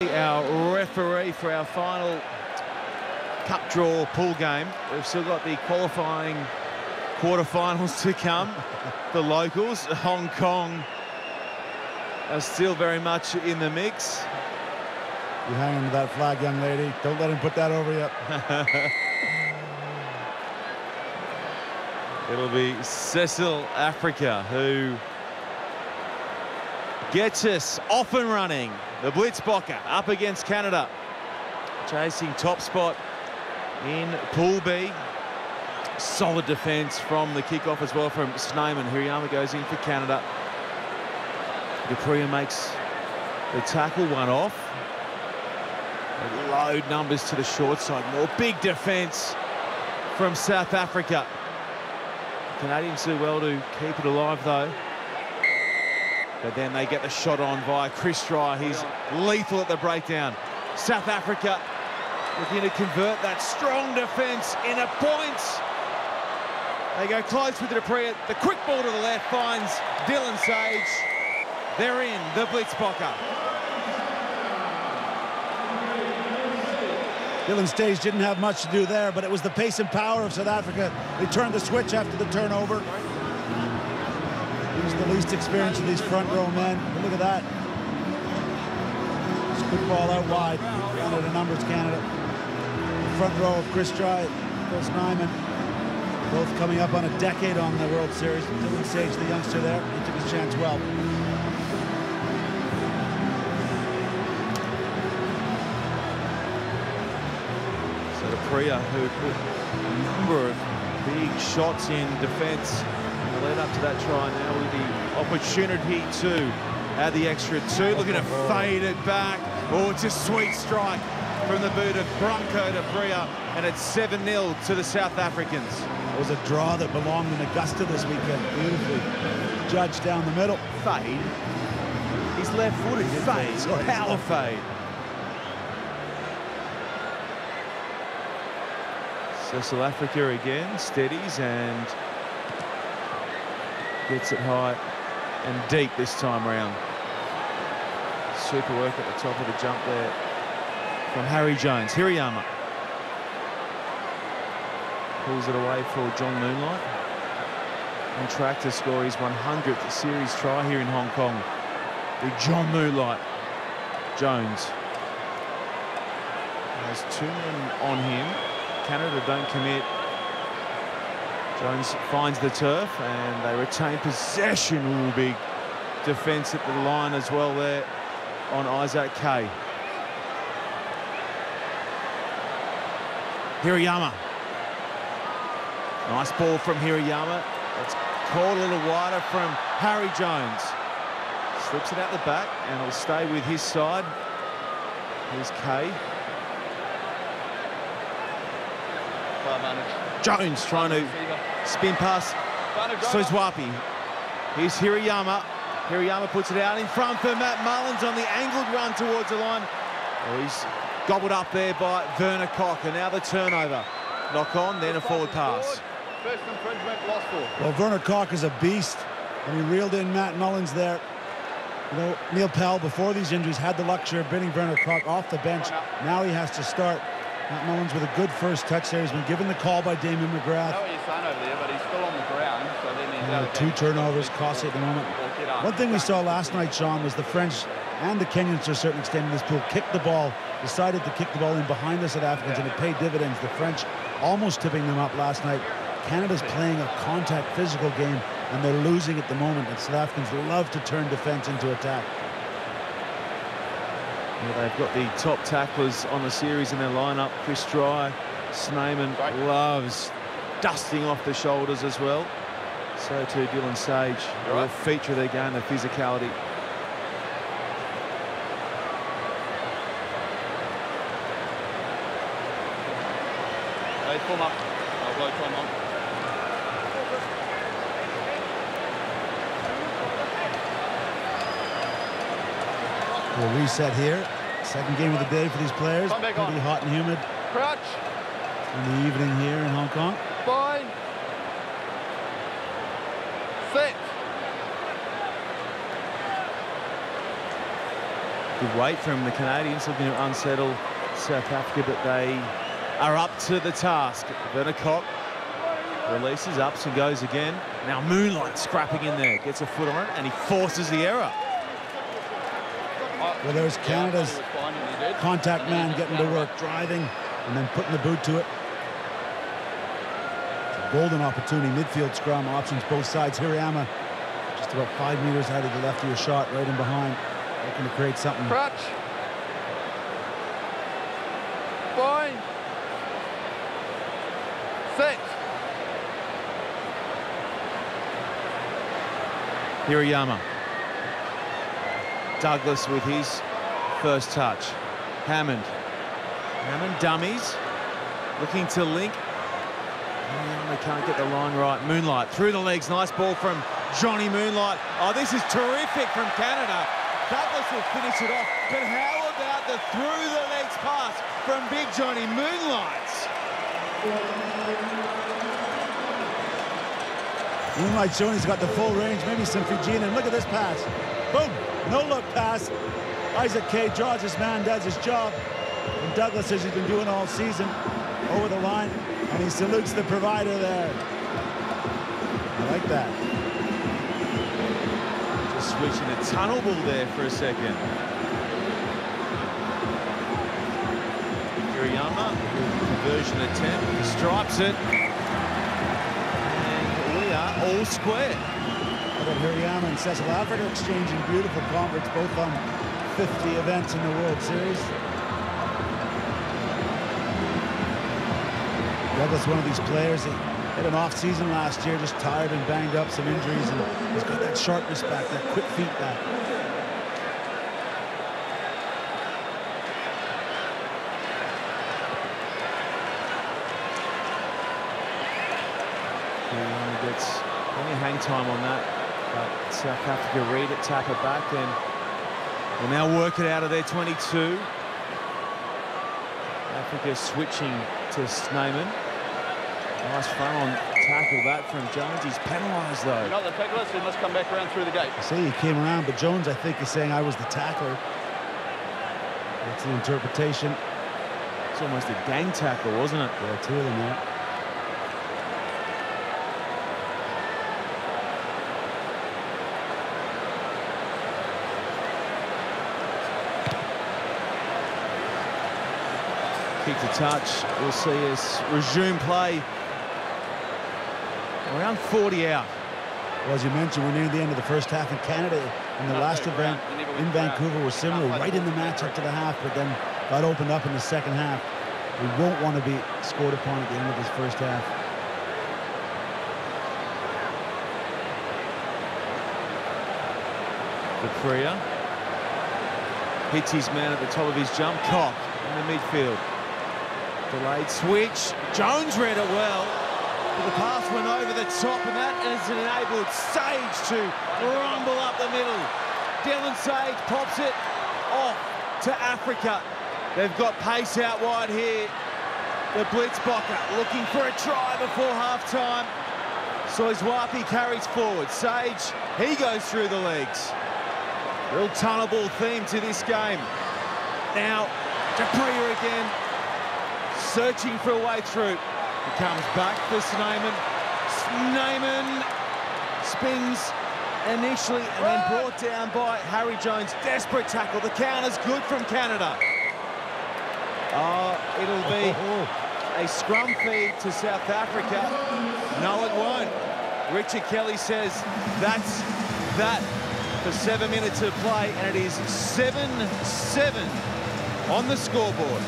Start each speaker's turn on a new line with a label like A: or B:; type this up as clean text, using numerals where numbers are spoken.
A: Our referee for our final cup draw pool game. We've still got the qualifying quarterfinals to come. The locals, Hong Kong, are still very much in the mix.
B: You hang on to that flag, young lady. Don't let him put that over you.
A: It'll be Cecil Africa who gets us off and running. The Blitzbokke up against Canada, chasing top spot in Pool B. Solid defence from the kickoff as well from Snyman. Hirayama goes in for Canada. du Preez makes the tackle, one off. They load numbers to the short side. More big defence from South Africa. Canadians do well to keep it alive though. But then they get the shot on via Chris Dry. He's lethal at the breakdown. South Africa looking to convert that strong defence into points. They go close with du Preez. The quick ball to the left finds Dylan Sage. They're in the Blitzbokke.
B: Dylan Sage didn't have much to do there, but it was the pace and power of South Africa. They turned the switch after the turnover. He's the least experienced of these front row men. But look at that. It's a good ball out wide. Under the numbers, Canada. The front row of Chris Dry, Phil Snyman, both coming up on a decade on the World Series. Dylan Sage, the youngster there, he took his chance well.
A: So du Preez, who put a number of big shots in defence. The lead up to that try now with the opportunity to add the extra two. Looking to fade it back. Oh, it's a sweet strike from the boot of Branko du Preez, and it's 7-0 to the South Africans.
B: It was a draw that belonged in Augusta this weekend. Beautifully judged down the middle.
A: Fade. He's left-footed. Fade. Power fade. So South Africa again steadies and gets it high and deep this time round. Super work at the top of the jump there from Harry Jones. Hirayama pulls it away for John Moonlight. On track to score his 100th series try here in Hong Kong. Big John Moonlight. Jones has two men on him. Canada don't commit. Jones finds the turf and they retain possession. Ooh, big defence at the line as well there on Isaac Kay. Hirayama. Nice ball from Hirayama. It's caught a little wider from Harry Jones. Slips it out the back and it'll stay with his side. Here's Kay. Jones trying to spin pass Sozwapi. Here's Hirayama. Hirayama puts it out in front for Matt Mullins on the angled run towards the line. Oh, he's gobbled up there by Werner Kok, and now the turnover. Knock on, then a forward pass.
C: First infringement, lost ball.
B: Well, Werner Kok is a beast, and he reeled in Matt Mullins there. You know, Neil Pell, before these injuries, had the luxury of bringing Werner Kok off the bench. Now he has to start. Matt Mullins with a good first touch there. He's been given the call by Damien McGrath.
C: I know what you're saying over there, but he's still on the ground, so then he's out of
B: Two turnovers, costly at the moment. One thing we saw last night, Sean, was the French and the Kenyans to a certain extent in this pool kicked the ball, decided to kick the ball in behind the South Africans, and it paid dividends. The French almost tipping them up last night. Canada's playing a contact physical game, and they're losing at the moment. And South Africans love to turn defence into attack.
A: Yeah, they've got the top tacklers on the series in their lineup. Chris Dry, Snyman loves dusting off the shoulders as well. So too Dylan Sage. Will feature their game, the physicality.
C: Hey, form up. I'll blow Tom on.
B: We'll reset here. Second game of the day for these players. Pretty hot and humid.
C: Crouch.
B: In the evening here in Hong Kong.
C: Fine. Set.
A: Good wait from the Canadians, looking to unsettle South Africa, but they are up to the task. Werner Kok releases, ups and goes again. Now Moonlight scrapping in there, gets a foot on it, and he forces the error.
B: Well, there's Canada's contact man getting to work, driving, and then putting the boot to it. It's a golden opportunity, midfield scrum, options both sides. Hirayama just about 5 meters out of the left of your shot, right in behind, looking to create something.
C: Crutch. Fine. 6.
A: Hirayama. Douglas with his first touch. Hammond dummies, looking to link. They can't get the line right. Moonlight through the legs, nice ball from Johnny Moonlight. Oh, this is terrific from Canada. Douglas will finish it off, but how about the through the legs pass from big Johnny Moonlight?
B: Moonlight showing he's got the full range, maybe some Fijian, and look at this pass. Boom, no look pass. Isaac Kay draws his man, does his job. And Douglas, as he's been doing all season, over the line, and he salutes the provider there. I like that.
A: Just switching a tunnel ball there for a second. Hirayama, conversion attempt, he stripes it. And we are all square.
B: How about Hirayama and Cecil Alfred are exchanging beautiful converts, both on 50 events in the World Series. Douglas, one of these players, he had an off season last year, just tired and banged up, some injuries, and he's got that sharpness back, that quick feet back.
A: He gets plenty of hang time on that, but South Africa read it, tap it back, and will now work it out of their 22. Africa switching to Snyman. Nice front-on tackle that from Jones. He's penalised though.
C: You're not the tackler, so he must come back around through the gate.
B: I say he came around, but Jones, I think, is saying I was the tackler. That's the interpretation.
A: It's almost a gang tackle, wasn't it?
B: Yeah, 2 of them there.
A: Kick to touch. We'll see us resume play. Around 40 out.
B: Well, as you mentioned, we're near the end of the first half, in Canada in the last event in Vancouver was similar, right in the match up to the half, but then got opened up in the second half. We won't want to be scored upon at the end of this first half.
A: Capria hits his man at the top of his jump. Kok in the midfield. Delayed switch. Jones read it well. But the pass went over the top, and that has enabled Sage to rumble up the middle. Dylan Sage pops it off to Africa. They've got pace out wide here. The Blitzbokker looking for a try before half-time. Soizwapi carries forward. Sage, he goes through the legs. Real tunnel ball theme to this game. Now, Capria again, searching for a way through. He comes back for Snyman. Snyman spins initially and then brought down by Harry Jones. Desperate tackle. The counter's good from Canada. Oh, it'll be a scrum feed to South Africa. No, it won't. Richard Kelly says that's that for 7 minutes of play, and it is 7-7 on the scoreboard.